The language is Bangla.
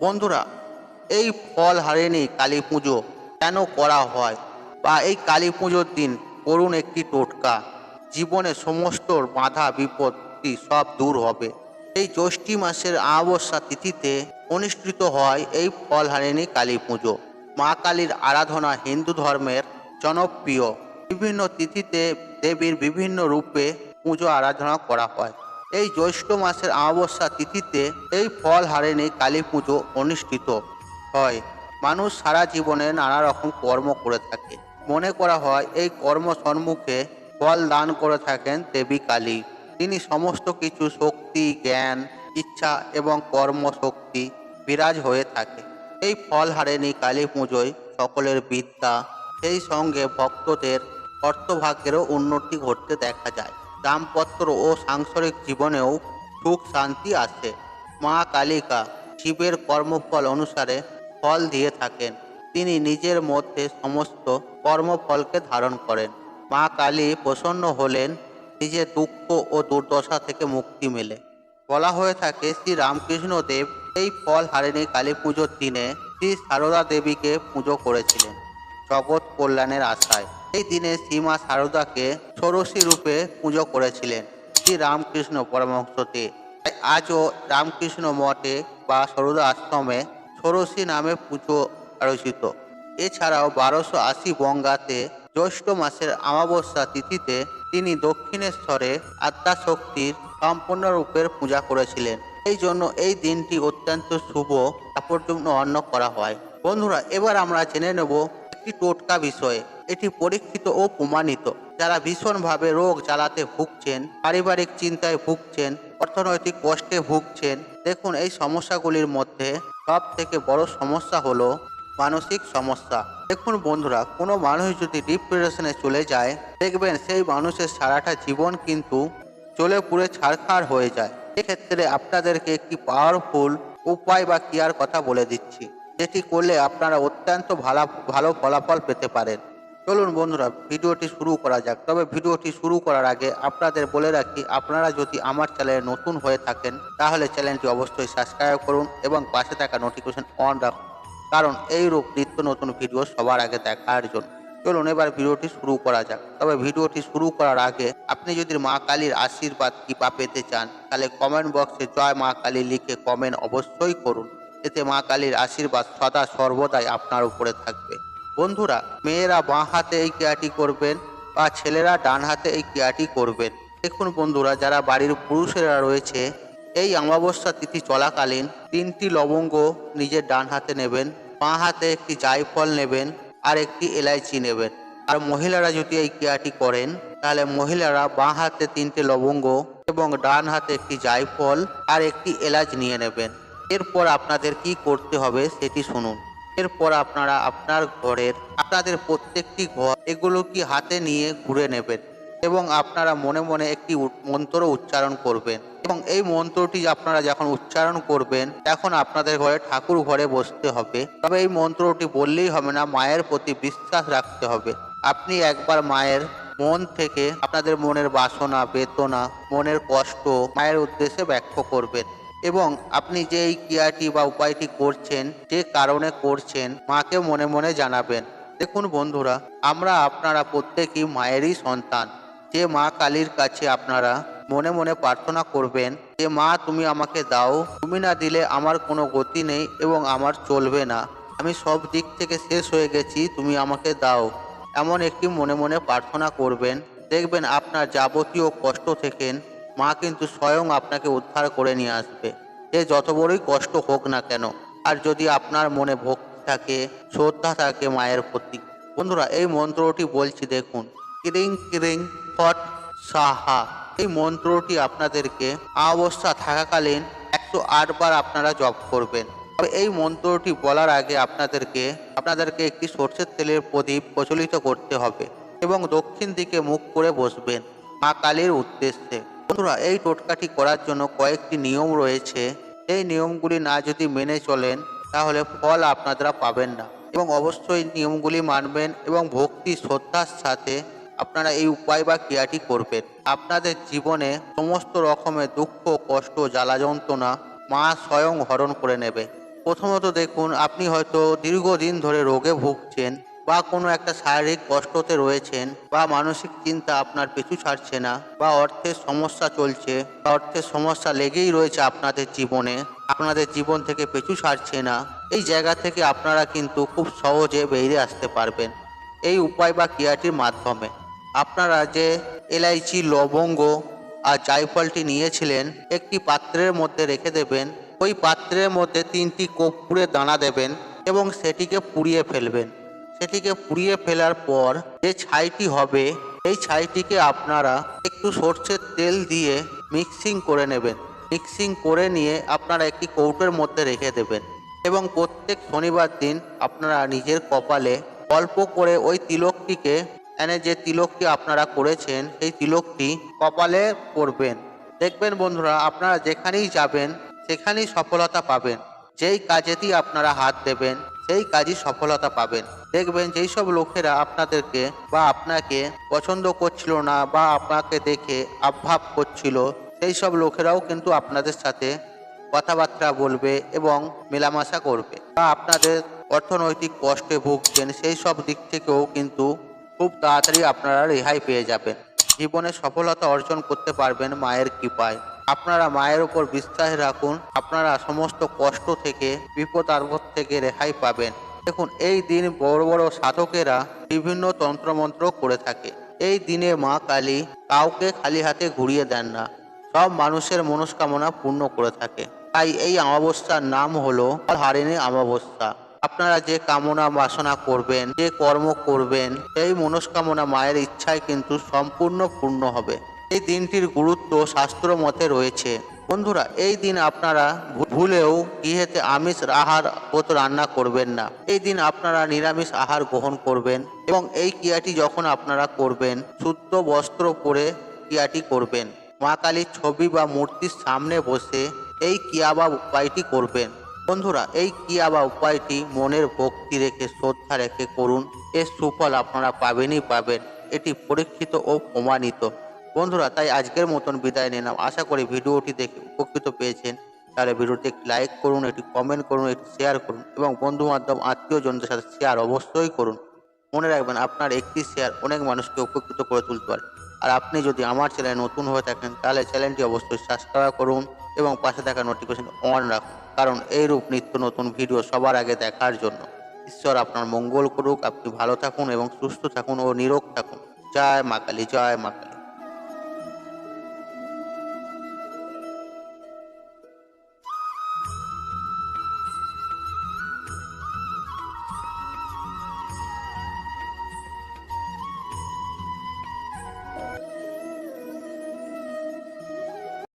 বন্ধুরা, এই ফল হারিনি কালী পুজো কেন করা হয়, বা এই কালী পুজোর দিন করুন একটি টোটকা, জীবনে সমস্ত বাধা বিপত্তি সব দূর হবে। এই জ্যৈষ্ঠী মাসের অমাবস্যা তিথিতে অনুষ্ঠিত হয় এই ফল হারিনি কালী পুজো। মা কালীর আরাধনা হিন্দু ধর্মের জনপ্রিয়। বিভিন্ন তিথিতে দেবীর বিভিন্ন রূপে পুজো আরাধনা করা হয়। এই জ্যৈষ্ঠ মাসের অমাবস্যা তিথিতে এই ফল হারিনি কালী পুজো অনুষ্ঠিত হয়। মানুষ সারা জীবনে নানা রকম কর্ম করে থাকে। মনে করা হয় এই কর্ম সম্মুখে ফল দান করে থাকেন দেবী কালী। তিনি সমস্ত কিছু শক্তি, জ্ঞান, ইচ্ছা এবং কর্মশক্তি বিরাজ হয়ে থাকে। এই ফল হারিনি কালী পুজোয় সকলের বিদ্যা, সেই সঙ্গে ভক্তদের অর্থভাগ্যেরও উন্নতি ঘটতে দেখা যায়। দাম্পত্য ও সাংসারিক জীবনেও সুখ শান্তি আসে। মা কালিকা শিবের কর্মফল অনুসারে ফল দিয়ে থাকেন। তিনি নিজের মধ্যে সমস্ত কর্মফলকে ধারণ করেন। মা কালী প্রসন্ন হলেন, নিজের দুঃখ ও দুর্দশা থেকে মুক্তি মেলে। বলা হয়ে থাকে শ্রী রামকৃষ্ণ দেব এই ফল হারিনি কালী পুজোর দিনে শ্রী সারদা দেবীকে পুজো করেছিলেন জগৎ কল্যাণের আশায়। এই দিনে শ্রীমা সারদাকে ষোড়শী রূপে পুজো করেছিলেন শ্রী রামকৃষ্ণ পরমহংসদেব। তাই আজও রামকৃষ্ণ মঠে বা সরদা আশ্রমে ষোড়শী নামে পুজো আয়োজিত। এছাড়াও 1280 বঙ্গাতে জ্যৈষ্ঠ মাসের অমাবস্যা তিথিতে তিনি দক্ষিণেশ্বরে আদ্যাশক্তির সম্পূর্ণরূপের পূজা করেছিলেন। এই জন্য এই দিনটি অত্যন্ত শুভ তাৎপর্যপূর্ণ করা হয়। বন্ধুরা, এবার আমরা জেনে নেব একটি টোটকা বিষয়ে। এটি পরীক্ষিত ও প্রমাণিত। যারা ভীষণভাবে রোগ জ্বালাতে ভুগছেন, পারিবারিক চিন্তায় ভুগছেন, অর্থনৈতিক কষ্টে ভুগছেন, দেখুন এই সমস্যাগুলির মধ্যে সব থেকে বড় সমস্যা হলো মানসিক সমস্যা। দেখুন বন্ধুরা, কোনো মানুষ যদি ডিপ্রেশনে চলে যায়, দেখবেন সেই মানুষের সারাটা জীবন কিন্তু জ্বলে পুড়ে ছারখার হয়ে যায়। এক্ষেত্রে আপনাদেরকে একটি পাওয়ারফুল উপায় বা ক্রিয়ার কথা বলে দিচ্ছি, যেটি করলে আপনারা অত্যন্ত ভালো ফলাফল পেতে পারেন। চলুন বন্ধুরা, ভিডিওটি শুরু করা যাক। তবে ভিডিওটি শুরু করার আগে আপনাদের বলে রাখি, আপনারা যদি আমার চ্যানেলে নতুন হয়ে থাকেন তাহলে চ্যানেলটি অবশ্যই সাবস্ক্রাইব করুন এবং পাশে থাকা নোটিফিকেশন অন রাখুন, কারণ এইরূপ নিত্য নতুন ভিডিও সবার আগে দেখার জন্য। চলুন এবার ভিডিওটি শুরু করা যাক। তবে ভিডিওটি শুরু করার আগে আপনি যদি মা কালীর আশীর্বাদ কৃপা পেতে চান, তাহলে কমেন্ট বক্সে জয় মা কালী লিখে কমেন্ট অবশ্যই করুন। এতে মা কালীর আশীর্বাদ সদা সর্বদাই আপনার উপরে থাকবে। বন্ধুরা, মেয়েরা বাঁ হাতে এই ক্রিয়াটি করবেন বা ছেলেরা ডান হাতে এই ক্রিয়াটি করবেন। দেখুন বন্ধুরা, যারা বাড়ির পুরুষেরা রয়েছে, এই অমাবস্যা তিথি চলাকালীন 3টি লবঙ্গ নিজের ডান হাতে নেবেন, বাঁ হাতে একটি জায়ফল নেবেন আর একটি এলাইচি নেবেন। আর মহিলারা যদি এই ক্রিয়াটি করেন, তাহলে মহিলারা বাঁ হাতে 3টে লবঙ্গ এবং ডান হাতে একটি জায়ফল আর একটি এলাচ নিয়ে নেবেন। এরপর আপনাদের কি করতে হবে সেটি শুনুন। এরপর আপনারা আপনার ঘরের আপনাদের প্রত্যেকটি ঘর এগুলো কি হাতে নিয়ে ঘুরে নেবেন এবং আপনারা মনে মনে একটি মন্ত্র উচ্চারণ করবেন। এবং এই মন্ত্রটি আপনারা যখন উচ্চারণ করবেন, তখন আপনাদের ঘরে ঠাকুর ঘরে বসতে হবে। তবে এই মন্ত্রটি বললেই হবে না, মায়ের প্রতি বিশ্বাস রাখতে হবে। আপনি একবার মায়ের মন থেকে আপনাদের মনের বাসনা, বেদনা, মনের কষ্ট মায়ের উদ্দেশ্যে ব্যক্ত করবেন এবং আপনি যে এই ক্রিয়াটি বা উপায়টি করছেন, যে কারণে করছেন, মাকে মনে মনে জানাবেন। দেখুন বন্ধুরা, আপনারা প্রত্যেকেই মায়েরই সন্তান। যে মা কালীর কাছে আপনারা মনে মনে প্রার্থনা করবেন যে মা তুমি আমাকে দাও, তুমি না দিলে আমার কোনো গতি নেই এবং আমার চলবে না, আমি সব দিক থেকে শেষ হয়ে গেছি, তুমি আমাকে দাও। এমন একটি মনে মনে প্রার্থনা করবেন। দেখবেন আপনার যাবতীয় কষ্ট থেকে মা কিন্তু স্বয়ং আপনাকে উদ্ধার করে নিয়ে আসবে, সে যত বড়ই কষ্ট হোক না কেন। আর যদি আপনার মনে ভক্তি থাকে, শ্রদ্ধা থাকে মায়ের প্রতি, বন্ধুরা এই মন্ত্রটি বলছি, দেখুন, কিরিং কিরিং ফট সাহা। এই মন্ত্রটি আপনাদেরকে অবস্থা থাকাকালীন 108 বার আপনারা জপ করবেন। তবে এই মন্ত্রটি বলার আগে আপনাদেরকে একটি সর্ষের তেলের প্রদীপ প্রজ্বলিত করতে হবে এবং দক্ষিণ দিকে মুখ করে বসবেন মা কালীর উদ্দেশ্যে। বন্ধুরা, এই টোটকাটি করার জন্য কয়েকটি নিয়ম রয়েছে। এই নিয়মগুলি না যদি মেনে চলেন, তাহলে ফল আপনারা পাবেন না। এবং অবশ্যই নিয়মগুলি মানবেন এবং ভক্তি শ্রদ্ধার সাথে আপনারা এই উপায় বা ক্রিয়াটি করবেন। আপনাদের জীবনে সমস্ত রকমের দুঃখ, কষ্ট, জ্বালা যন্ত্রণা মা স্বয়ং হরণ করে নেবে। প্রথমত দেখুন, আপনি হয়তো দীর্ঘদিন ধরে রোগে ভুগছেন বা কোনো একটা শারীরিক কষ্টতে রয়েছেন বা মানসিক চিন্তা আপনার পিছু ছাড়ছে না বা অর্থের সমস্যা চলছে বা অর্থের সমস্যা লেগেই রয়েছে আপনাদের জীবনে, আপনাদের জীবন থেকে পিছু ছাড়ছে না। এই জায়গা থেকে আপনারা কিন্তু খুব সহজে বেরিয়ে আসতে পারবেন এই উপায় বা ক্রিয়াটির মাধ্যমে। আপনারা যে এলাইচি, লবঙ্গ আর জায়ফলটি নিয়েছিলেন একটি পাত্রের মধ্যে রেখে দেবেন। ওই পাত্রের মধ্যে 3টি কর্পূরের দানা দেবেন এবং সেটিকে পুড়িয়ে ফেলবেন। সেটিকে পুড়িয়ে ফেলার পর যে ছাইটি হবে এই ছাইটিকে আপনারা একটু সর্ষের তেল দিয়ে মিক্সিং করে নেবেন। মিক্সিং করে নিয়ে আপনারা একটি কৌটোর মধ্যে রেখে দেবেন এবং প্রত্যেক শনিবার দিন আপনারা নিজের কপালে অল্প করে ওই তিলকটিকে যে তিলকটি আপনারা করেছেন সেই তিলকটি কপালে করবেন। দেখবেন বন্ধুরা, আপনারা যেখানেই যাবেন সেখানেই সফলতা পাবেন। যেই কাজেতেই আপনারা হাত দেবেন সেই কাজই সফলতা পাবেন। দেখবেন যেই সব লোকেরা আপনাদেরকে বা আপনাকে পছন্দ করছিল না বা আপনাকে দেখে আভাব করছিল, সেই সব লোকেরাও কিন্তু আপনাদের সাথে কথাবার্তা বলবে এবং মেলামেশা করবে। বা আপনাদের অর্থনৈতিক কষ্টে ভুগছেন সেই সব দিক থেকেও কিন্তু খুব তাড়াতাড়ি আপনারা রেহাই পেয়ে যাবেন। জীবনে সফলতা অর্জন করতে পারবেন মায়ের কৃপায়। আপনারা মায়ের উপর বিশ্বাস রাখুন, আপনারা সমস্ত কষ্ট থেকে, বিপদ আপদ থেকে রেহাই পাবেন। দেখুন, এই দিন বড় বড় সাধকেরা বিভিন্ন তন্ত্রমন্ত্র করে থাকে। এই দিনে মা কালী কাউকে খালি হাতে ঘুরিয়ে দেন না, সব মানুষের মনস্কামনা পূর্ণ করে থাকে। তাই এই অমাবস্যার নাম হলো হারিণী অমাবস্যা। আপনারা যে কামনা বাসনা করবেন, যে কর্ম করবেন, সেই মনস্কামনা মায়ের ইচ্ছায় কিন্তু সম্পূর্ণ পূর্ণ হবে। এই দিনটির গুরুত্ব শাস্ত্র মতে রয়েছে। বন্ধুরা, এই দিন আপনারা ভুলেও গৃহেতে আমিষ আহার রান্না করবেন না। এই দিন আপনারা নিরামিষ আহার গ্রহণ করবেন এবং এই ক্রিয়াটি যখন আপনারা করবেন শুদ্ধ বস্ত্র পরে ক্রিয়াটি করবেন। মা কালীর ছবি বা মূর্তির সামনে বসে এই ক্রিয়া বা উপায়টি করবেন। বন্ধুরা, এই ক্রিয়া বা উপায়টি মনের ভক্তি রেখে, শ্রদ্ধা রেখে করুন। এর সুফল আপনারা পাবেনই পাবেন, এটি পরীক্ষিত ও প্রমাণিত। বন্ধুরা, তাই আজকের মতন বিদায় নিলাম। আশা করি ভিডিওটি দেখে উপকৃত পেয়েছেন। তাহলে ভিডিওটি একটি লাইক করুন, একটি কমেন্ট করুন, একটি শেয়ার করুন এবং বন্ধু বান্ধব আত্মীয়জনদের সাথে শেয়ার অবশ্যই করুন। মনে রাখবেন, আপনার একটি শেয়ার অনেক মানুষকে উপকৃত করে তুলতে পারে। আর আপনি যদি আমার চ্যানেলে নতুন হয়ে থাকেন তাহলে চ্যানেলটি অবশ্যই সাবস্ক্রাইব করুন এবং পাশে থাকা নোটিফিকেশন অন রাখুন, কারণ এইরূপ নিত্য নতুন ভিডিও সবার আগে দেখার জন্য। ঈশ্বর আপনার মঙ্গল করুক। আপনি ভালো থাকুন এবং সুস্থ থাকুন ও নিরোগ থাকুন। জয় মা কালী, জয় মা কালী।